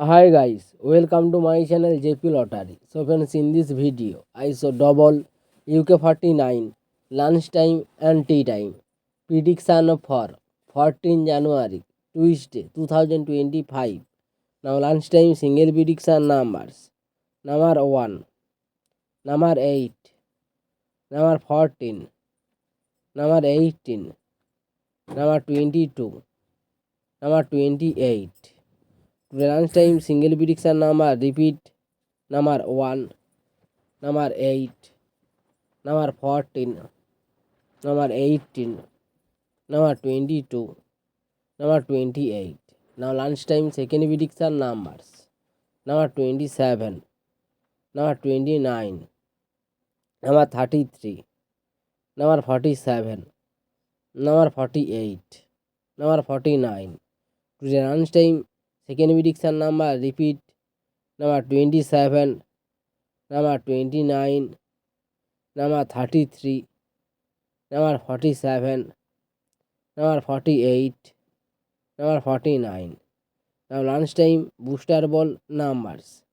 Hi guys, welcome to my channel JP Lottery. So friends, in this video I show double UK49 lunchtime and tea time prediction for 14 January Tuesday 2025. Now lunchtime single prediction numbers: number 1, number 8, number 14, number 18, number 22, number 28. Today lunchtime single prediction number repeat: number 1, number 8, number 14, number 18, number 22, number 28. Now lunchtime second prediction numbers: number 27, number 29, number 33, number 47, number 48, number 49. Today lunchtime second prediction number repeat: number 27, number 29, number 33, number 47, number 48, number 49. Now lunchtime booster ball numbers: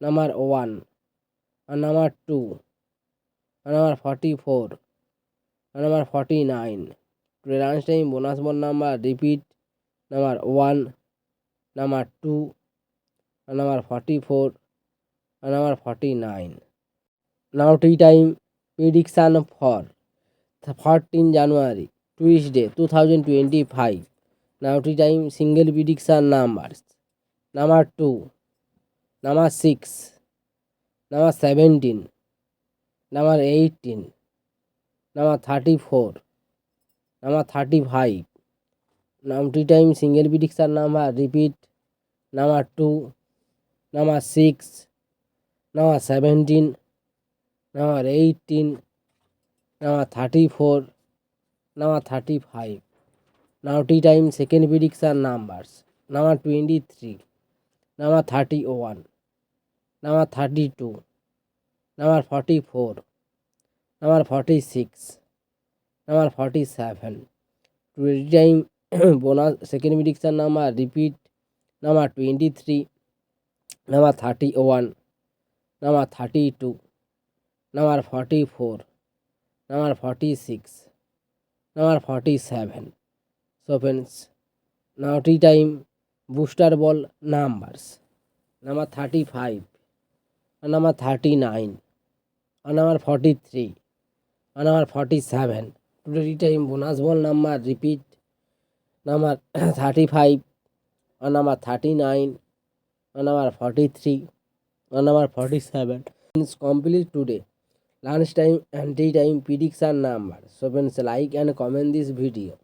number 1, and number 2, and number 44, and number 49. Today lunchtime bonus ball number repeat: number 1, number 2, and number 44, and number 49. Now tea time prediction for 14 January Tuesday 2025. Now tea time single prediction numbers: number 2, number 6, number 17, number 18, number 34, number 35. Now tea time single prediction number repeat: number 2, number 6, number 17, number 18, number 34, number 35. Now tea time second prediction numbers: number 23, number 31, number 32, number 44, number 46, number 47. Today time bonus second prediction number repeat: number 23, number 31, number 32, number 44, number 46, number 47. So friends, now tea time booster ball numbers: number 35, and number 39, and number 43, and number 47. Today tea time bonus ball number repeat: number 35, and number 39, and number 43, and number 47. It's complete today lunchtime and tea time prediction number. So friends, like and comment this video.